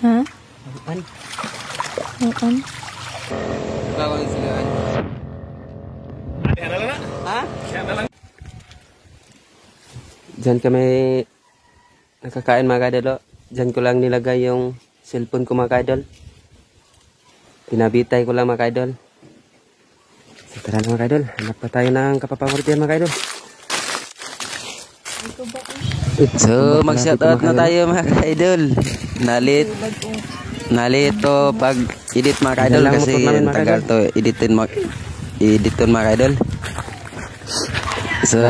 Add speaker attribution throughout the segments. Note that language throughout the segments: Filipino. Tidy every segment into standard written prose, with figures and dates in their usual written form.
Speaker 1: Ha?
Speaker 2: Labuan.
Speaker 1: Labuan?
Speaker 2: Labuan sila. Ha? Diyan kami nakakain mga kaidol. Diyan ko lang nilagay yung cellphone ko mga kaidol. Pinabitay ko lang mga kaidol. So tara na mga kaidol. Hanap pa tayo ng kapapamortihan mga kaidol. So mag-shoutout na tayo mga kaidol. Nalito pag edit mga kaidol kasi tagal to editin mga kaidol. So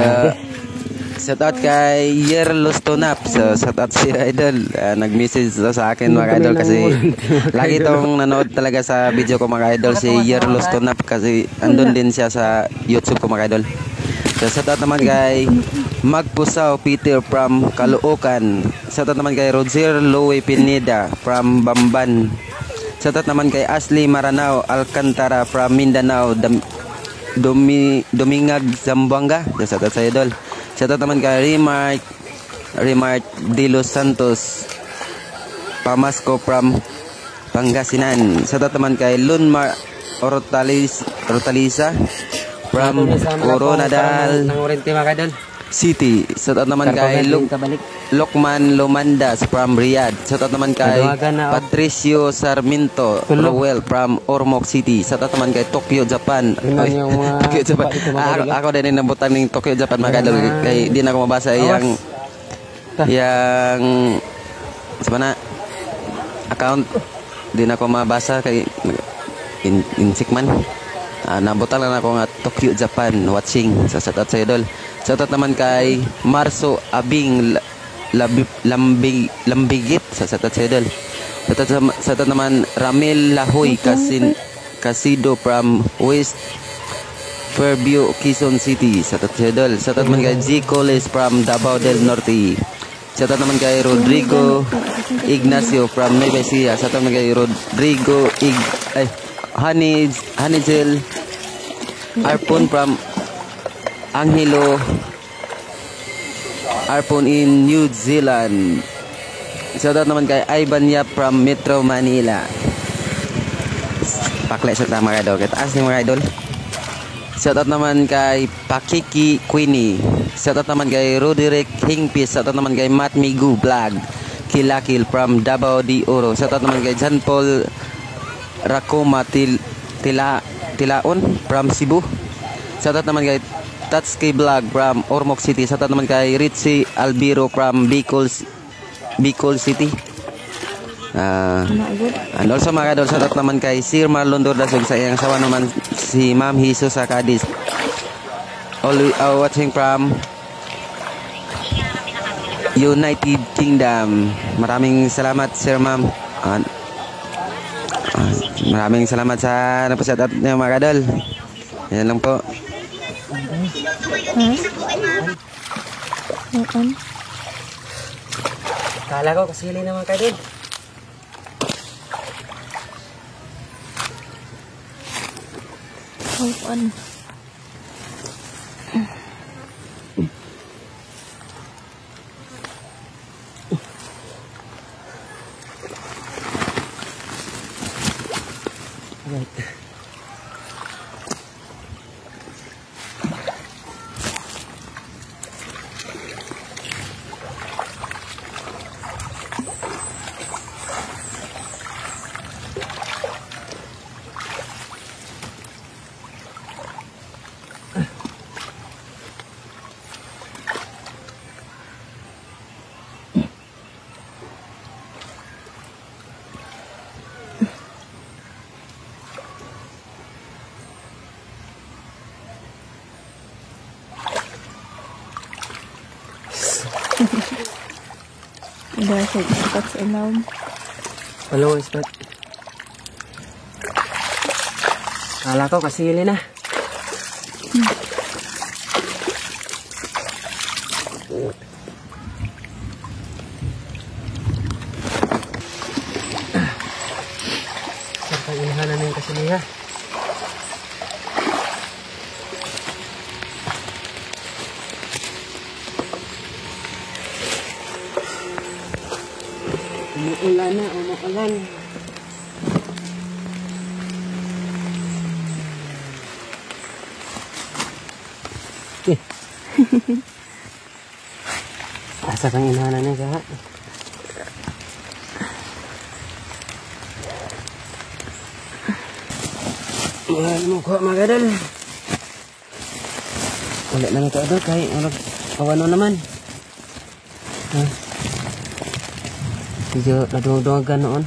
Speaker 2: shoutout kay Yerlos Tonap. So shoutout si idol. Nag-message sa akin mga kaidol kasi lagi tong nanood talaga sa video ko mga kaidol si Yerlos Tonap kasi andun din siya sa YouTube ko mga kaidol. So shoutout naman kay Magpusaw Peter from Caloocan. Shoutout naman kay Roger Lowe Pineda from Bamban. Shoutout naman kay Ashley Maranao Alcantara from Mindanao Domingag Zamboanga. Shoutout sa idol. Shoutout naman kay Remark De Los Santos Pamasco from Pangasinan. Shoutout naman kay Lunmar Hortalisa from Coronadal City. Shoutout naman kay Lokman Lomandas from Riyadh. Shoutout naman kay Patricio Sarmiento Rowell from Ormoc City. Shoutout naman kay Tokyo Japan. Tokyo Japan. Ako din nabutan ng Tokyo Japan mga kaidol. Kay di na ako mabasa yang sana account. Di na ako mabasa kay insikman. Nabutan lang ako nga Tokyo Japan watching sa shoutout sa idol. Shoutout naman kay Marso Abing Lambigit sa shoutout sa idol. Shoutout naman Ramil Lahoy Casido from West Fairview Quezon City. Shoutout sa idol. Shoutout naman kay G. Coles from Davao del Norte. Shoutout naman kay Rodrigo Ignacio from Nueva Ecija. Shoutout naman kay Rodrigo Hanigel Arpon from Angelo Arpon in New Zealand. Shoutout naman kay Ivan Yap from Metro Manila. Pakle sa tama mga idol. Kataas ni mga idol. Shoutout naman kay Pakiki Queenie. Shoutout naman kay Roderick Hingpis. Shoutout naman kay Matt Migu Vlog Kilakil from Davao de Oro. Shoutout naman kay John Paul Rakoma Tilaon from Cebu. Shoutout naman kay Tatsuki Vlog from Ormoc City. Shoutout naman kay Richie Albiro from Bicol City. And also mga kadol, shoutout naman kay Sir Marlon Dordasog sa iyang sawa naman si Ma'am Jesus sa Cadiz. Always watching from United Kingdom. Maraming salamat Sir Ma'am. Maraming salamat sa napashoutout niyo mga kadol. Yan lang po. Kala ko kasili na mga kadol.
Speaker 1: Dahil sa ispat sa ilaw.
Speaker 2: Hello, ispat. Kala ko kasili na. Sarap inahanan na yung kasiliha. Umuulan na, umuulan. Asa kang inahanan niya ka? Mahal mo ko mga kadol. Wala na ito adol kahit kawano naman. Ha? Medyo nadungag-dungagan noon.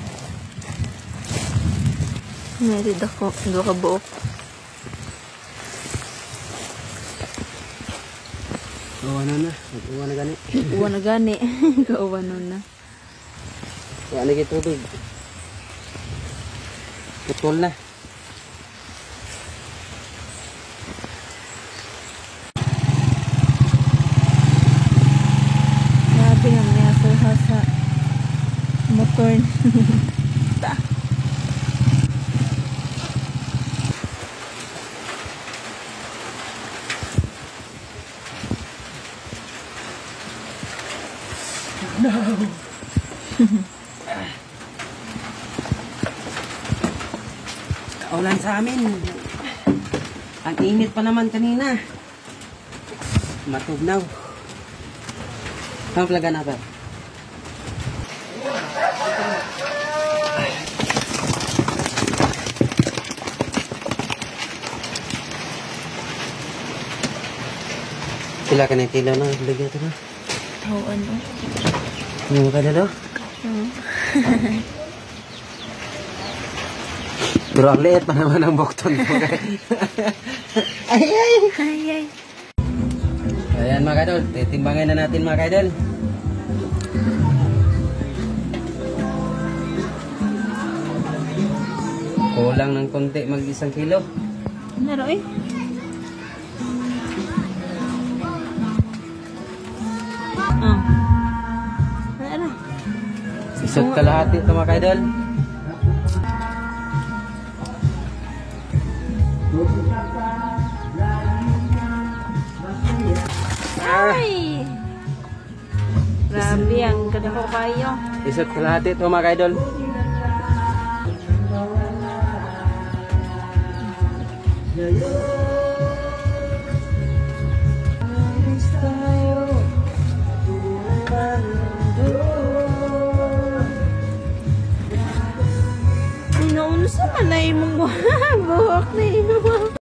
Speaker 1: Meron ako. Dua ka buok.
Speaker 2: Kawano na. Nag-uwan na gani.
Speaker 1: Uwan na gani. Kauwanon na.
Speaker 2: Wala na tubig. Putol na.
Speaker 1: Grabe nga may asuha sa motor. Ta.
Speaker 2: No. Kaulan sa amin. Ang init pa naman kanina. Matugnaw. Ang plaga na ba? Sila ka na kilo na. Lagyan ito na.
Speaker 1: Oo, ano?
Speaker 2: Ano ka na daw? Pero ang liit pa naman ang bukton mo. Ay, ay!
Speaker 1: Ay, ay.
Speaker 2: Ayan mga kaidol, titimbangin na natin mga kaidol. Kulang ng konti mag 1 kilo.
Speaker 1: Naro eh. Ano?
Speaker 2: Isot kalahati ito mga kaidol.
Speaker 1: Ay! Grabe, ang ganda ko kayo.
Speaker 2: Isot kalahati ito mga kaidol.